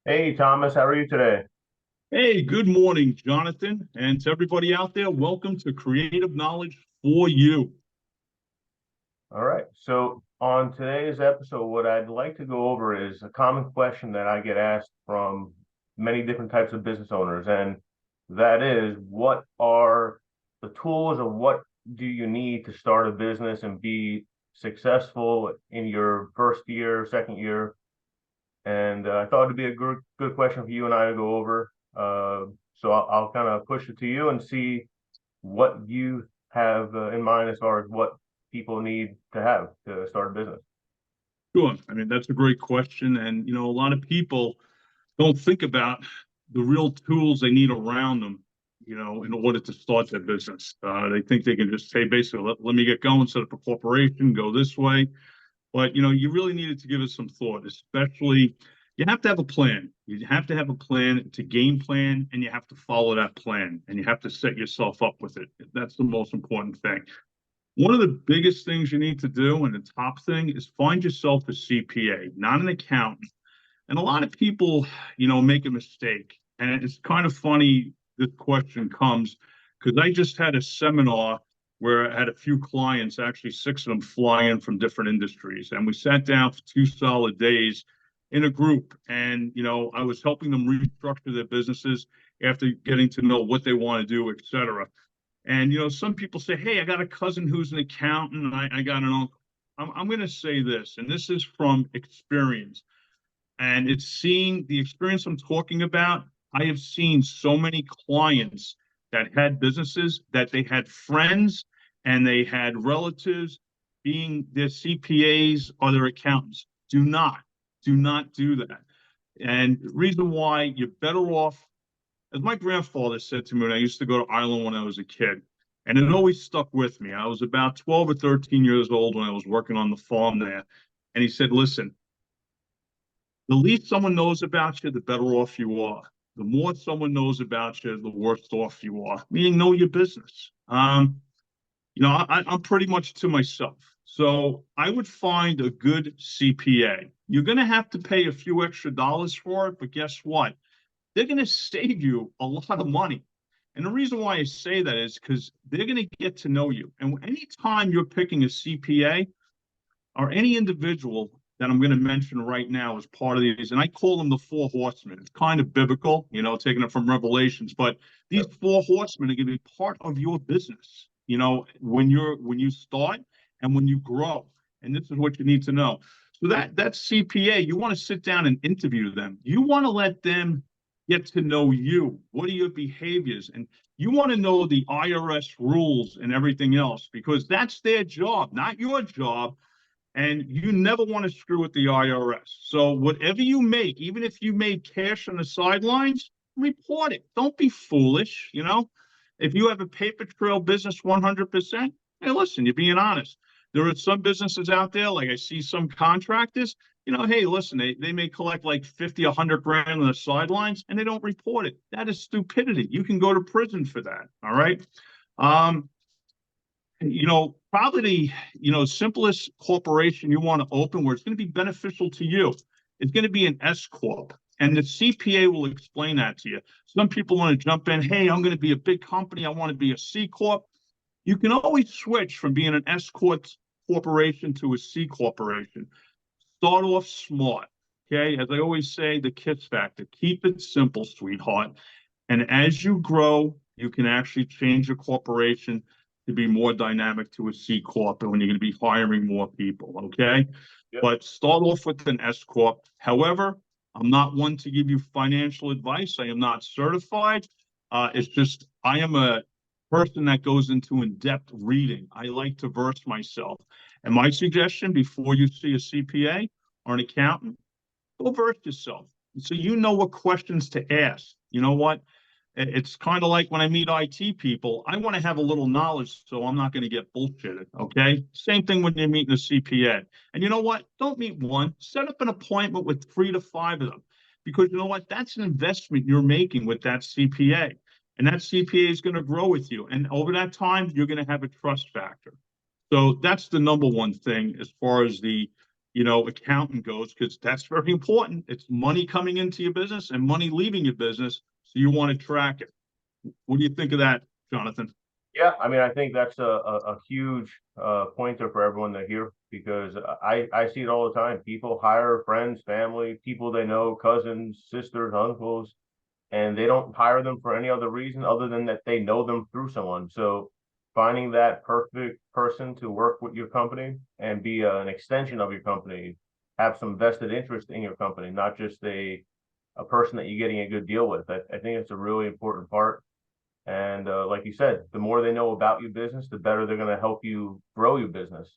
Hey Thomas, how are you today? Hey, good morning, Jonathan. And to everybody out there, welcome to Creative Knowledge for You. All right. So on today's episode, what I'd like to go over is a common question that I get asked from many different types of business owners, and that is, what are the tools or what do you need to start a business and be successful in your first year, second year? And I thought it'd be a good question for you and I to go over. So I'll kind of push it to you and see what you have in mind as far as what people need to have to start a business. Sure. I mean, that's a great question. And, a lot of people don't think about the real tools they need around them, in order to start their business. They think they can just say, basically, let me get going, set up a corporation, go this way. But you really needed to give it some thought, especially you have to have a plan. You have to have a plan to game plan, and you have to follow that plan, and you have to set yourself up with it. That's the most important thing. One of the biggest things you need to do, and the top thing, is find yourself a CPA, not an accountant. And a lot of people, make a mistake. And it's kind of funny this question comes because I just had a seminar where I had a few clients, actually six of them fly in from different industries. And we sat down for 2 solid days in a group. And, I was helping them restructure their businesses after getting to know what they want to do, et cetera. And, some people say, hey, I got a cousin who's an accountant, and I got an uncle. I'm going to say this, and this is from experience. And it's seeing the experience I'm talking about. I have seen so many clients that had businesses that they had friends and they had relatives being their CPAs or their accountants. Do not do that. And the reason why you're better off, as my grandfather said to me when I used to go to Ireland when I was a kid, and it always stuck with me. I was about 12 or 13 years old when I was working on the farm there. And he said, listen, the least someone knows about you, the better off you are. The more someone knows about you, the worse off you are. Meaning, know your business. I'm pretty much to myself. So I would find a good CPA. You're going to have to pay a few extra dollars for it, but guess what? They're going to save you a lot of money. And the reason why I say that is because they're going to get to know you. And anytime you're picking a CPA, or any individual that I'm going to mention right now as part of these, and I call them the four horsemen. It's kind of biblical, taking it from Revelations, but these four horsemen are going to be part of your business, when you start and when you grow. And this is what you need to know. So that CPA, you want to sit down and interview them. You want to let them get to know you. What are your behaviors? And you want to know the IRS rules and everything else because that's their job, not your job, and you never want to screw with the IRS. So whatever you make, even if you made cash on the sidelines, report it. Don't be foolish. If you have a paper trail business 100%, hey, listen, you're being honest. There are some businesses out there, like I see some contractors, hey, listen, they may collect like 50, 100 grand on the sidelines and they don't report it. That is stupidity. You can go to prison for that. All right. Um, probably the, simplest corporation you want to open where it's going to be beneficial to you. It's going to be an S corp, and the CPA will explain that to you. Some people want to jump in. Hey, I'm going to be a big company. I want to be a C corp. You can always switch from being an S corp corporation to a C corporation. Start off smart. Okay, as I always say, the KISS factor: keep it simple, sweetheart. And as you grow, you can actually change your corporation to be more dynamic to a C corp, and when you're going to be hiring more people. Okay, Yep. but start off with an S corp. However, I'm not one to give you financial advice. I am not certified. It's just I am a person that goes into in-depth reading. I like to verse myself. And my suggestion before you see a CPA or an accountant, go verse yourself so you know what questions to ask. You know what? It's kind of like when I meet IT people, I want to have a little knowledge so I'm not going to get bullshitted. Okay. Same thing when you're meeting a CPA. And you know what? Don't meet one, set up an appointment with 3 to 5 of them because you know what? That's an investment you're making with that CPA. And that CPA is going to grow with you. And over that time, you're going to have a trust factor. So that's the number one thing as far as the accountant goes, because that's very important. It's money coming into your business and money leaving your business. So you want to track it. What do you think of that, Jonathan? Yeah, I mean, I think that's a huge pointer for everyone to hear because I see it all the time. People hire friends, family, people they know, cousins, sisters, uncles, and they don't hire them for any other reason other than that they know them through someone. So finding that perfect person to work with your company and be an extension of your company, have some vested interest in your company, not just a person that you're getting a good deal with. I think it's a really important part. And like you said, the more they know about your business, the better they're going to help you grow your business.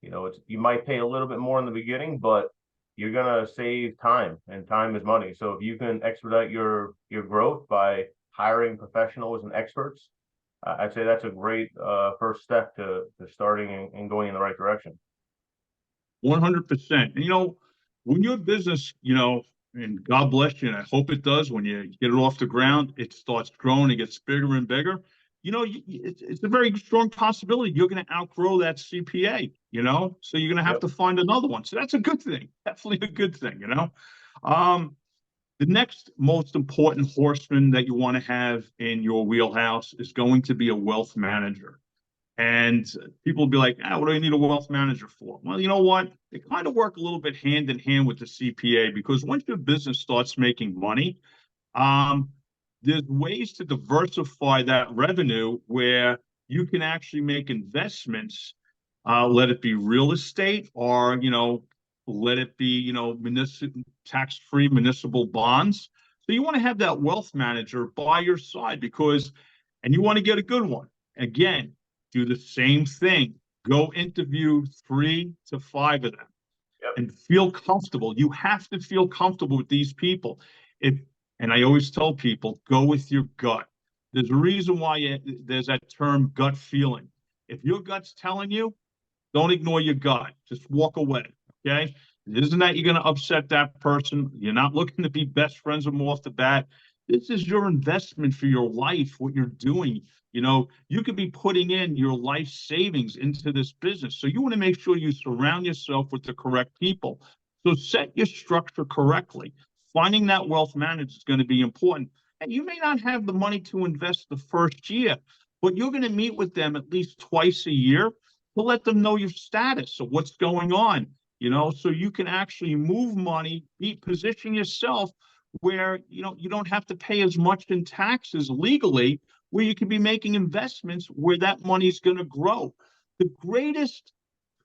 You might pay a little bit more in the beginning, but you're going to save time, and time is money. So if you can expedite your growth by hiring professionals and experts, I'd say that's a great first step to starting and going in the right direction. 100%. And when your business, and God bless you, and I hope it does, when you get it off the ground, it starts growing, it gets bigger and bigger. It's a very strong possibility you're going to outgrow that CPA, so you're going to have Yep. to find another one. So that's a good thing. Definitely a good thing. The next most important horseman that you want to have in your wheelhouse is going to be a wealth manager. And people will be like, what do I need a wealth manager for? Well, you know what? They kind of work a little bit hand in hand with the CPA, because once your business starts making money, um, there's ways to diversify that revenue where you can actually make investments, let it be real estate, or, let it be, tax-free municipal bonds. So you want to have that wealth manager by your side, and you want to get a good one. Again, do the same thing. Go interview 3 to 5 of them Yep. and feel comfortable. You have to feel comfortable with these people. And I always tell people, go with your gut. There's a reason why there's that term gut feeling. If your gut's telling you, don't ignore your gut. Just walk away. Okay. It isn't that you're going to upset that person. You're not looking to be best friends with them off the bat. This is your investment for your life, what you're doing. You could be putting in your life savings into this business. So you want to make sure you surround yourself with the correct people. So set your structure correctly. Finding that wealth manager is going to be important. And you may not have the money to invest the first year, but you're going to meet with them at least twice a year to let them know your status of what's going on, so you can actually move money, position yourself where, you don't have to pay as much in taxes legally, where you can be making investments where that money is going to grow. The greatest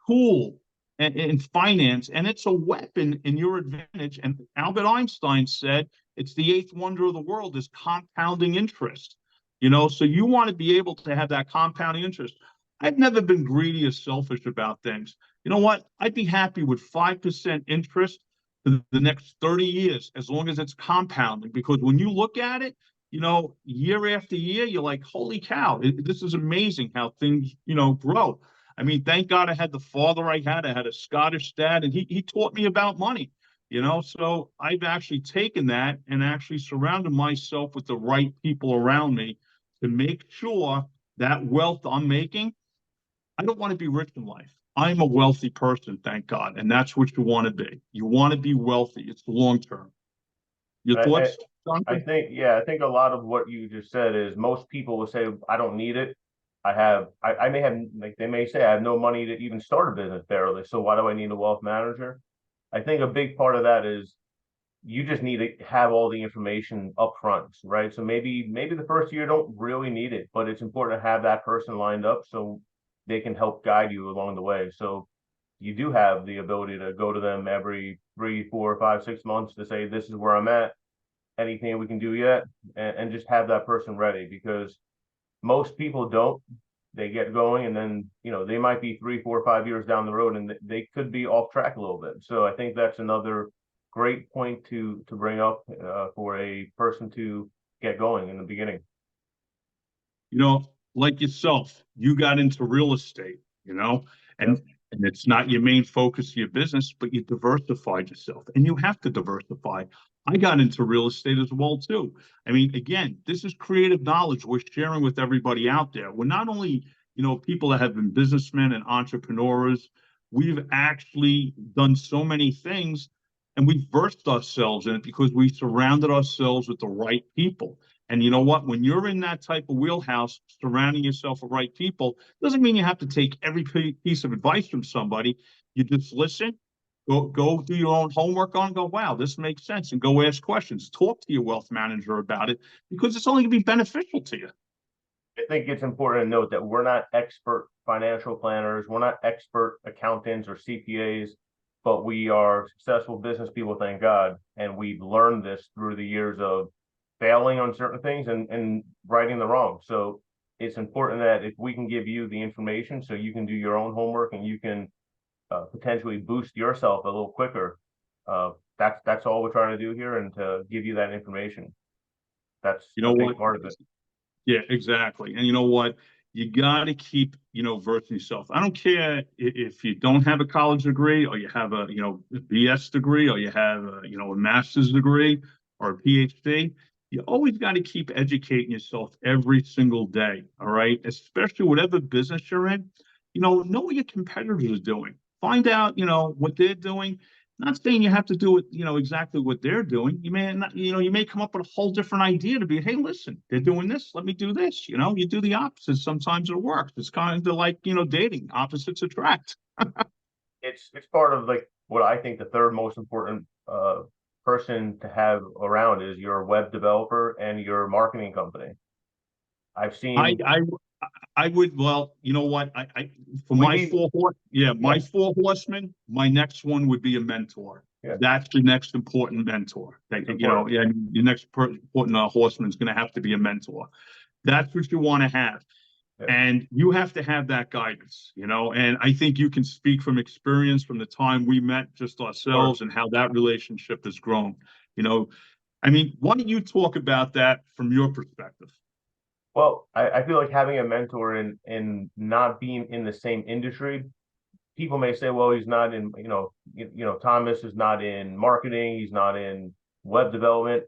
tool in finance, and it's a weapon in your advantage. And Albert Einstein said it's the eighth wonder of the world, is compounding interest. So you want to be able to have that compounding interest. I've never been greedy or selfish about things. You know what? I'd be happy with 5% interest for the next 30 years, as long as it's compounding. Because when you look at it, year after year, you're like, holy cow, this is amazing how things, grow. I mean, thank God I had the father I had. I had a Scottish dad, and he taught me about money, So I've actually taken that and actually surrounded myself with the right people around me to make sure that wealth I'm making. I don't want to be rich in life. I'm a wealthy person, thank God. And that's what you want to be. You want to be wealthy. It's long term. Your I, thoughts, Jonathan? I think a lot of what you just said is most people will say, I don't need it. I may have, like they may say, I have no money to even start a business barely. So why do I need a wealth manager? I think a big part of that is you just need to have all the information up front, right? So maybe the first year don't really need it, but it's important to have that person lined up so they can help guide you along the way. So you do have the ability to go to them every 3, 4, 5, 6 months to say, this is where I'm at, anything we can do yet, and just have that person ready, because most people don't. They get going and then, they might be 3, 4, 5 years down the road and they could be off track a little bit. So I think that's another great point to bring up for a person to get going in the beginning. Like yourself, you got into real estate, and Yep. and it's not your main focus of your business, but you diversified yourself, and you have to diversify. I got into real estate as well too. I mean, again, this is creative knowledge we're sharing with everybody out there. We're not only, people that have been businessmen and entrepreneurs, we've actually done so many things and we've versed ourselves in it because we surrounded ourselves with the right people. And you know what? When you're in that type of wheelhouse, surrounding yourself with right people, doesn't mean you have to take every piece of advice from somebody. You just listen, go do your own homework on, go, wow, this makes sense, and go ask questions. Talk to your wealth manager about it because it's only going to be beneficial to you. I think it's important to note that we're not expert financial planners, we're not expert accountants or CPAs, but we are successful business people, thank God. And we've learned this through the years of failing on certain things and righting the wrong. So it's important that if we can give you the information so you can do your own homework and you can potentially boost yourself a little quicker, that's all we're trying to do here, and to give you that information. That's You a know big what? part of it. Yeah, exactly. And you know what? You got to keep, versing yourself. I don't care if you don't have a college degree or you have a, a BS degree or you have a master's degree or a PhD. You always got to keep educating yourself every single day. All right. Especially whatever business you're in, know what your competitors are doing. Find out, what they're doing. Not saying you have to do it, exactly what they're doing. You may not, you may come up with a whole different idea to be, hey, listen, they're doing this, let me do this. You do the opposite. Sometimes it works. It's kind of like, dating, opposites attract. It's part of like what I think the third most important person to have around is your web developer and your marketing company. I've I, seen I, I would, well, you know what? For we my need my yeah, 4 horsemen, my next one would be a mentor. yeah, That's the next important mentor. it's important. Yeah, your next important horseman is going to have to be a mentor. That's what you want to have. Yeah, And you have to have that guidance, and I think you can speak from experience from the time we met just of course. ourselves and how that relationship has grown. You know, I mean, why don't you talk about that from your perspective? Well, I feel like having a mentor and not being in the same industry, people may say, well, he's not in, Thomas is not in marketing, he's not in web development,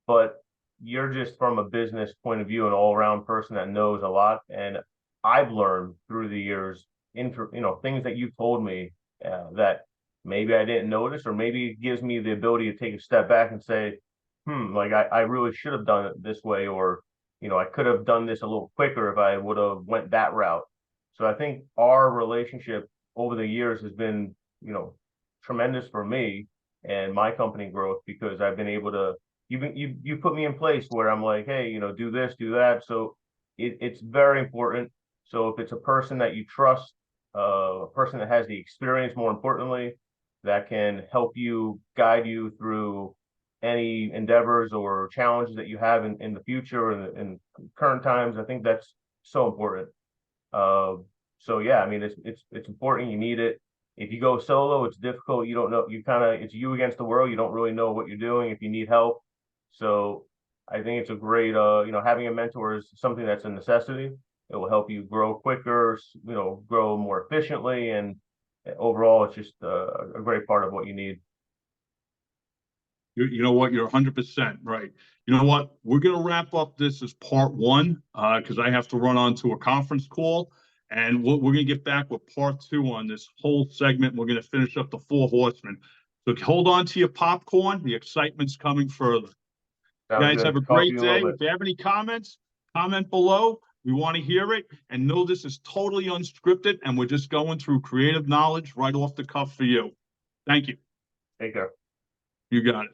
but you're just from a business point of view, an all-around person that knows a lot. And I've learned through the years, things that you told me that maybe I didn't notice, or maybe it gives me the ability to take a step back and say, like I really should have done it this way, or I could have done this a little quicker if I would have went that route. So I think our relationship over the years has been, tremendous for me and my company growth, because I've been able to you put me in place where I'm like, hey, do this, do that. So it's very important. So if it's a person that you trust, a person that has the experience, more importantly, that can help you, guide you through any endeavors or challenges that you have in the future and in current times, I think that's so important. Uh, so yeah, I mean, it's important. You need it. If you go solo, it's difficult. You don't know. It's you against the world. You don't really know what you're doing if you need help. So I think it's a great, having a mentor is something that's a necessity. It will help you grow quicker, grow more efficiently, and overall, it's just a great part of what you need. You know what? You're 100% right. You know what? We're going to wrap up this as part one because I have to run on to a conference call. And we're going to get back with part two on this whole segment. We're going to finish up the 4 horsemen. So hold on to your popcorn. The excitement's coming further. You Sounds guys have good. a Talk to great you in a little day. bit. If you have any comments, comment below. We want to hear it. And know this is totally unscripted. And we're just going through creative knowledge right off the cuff for you. Thank you. Take care. You got it.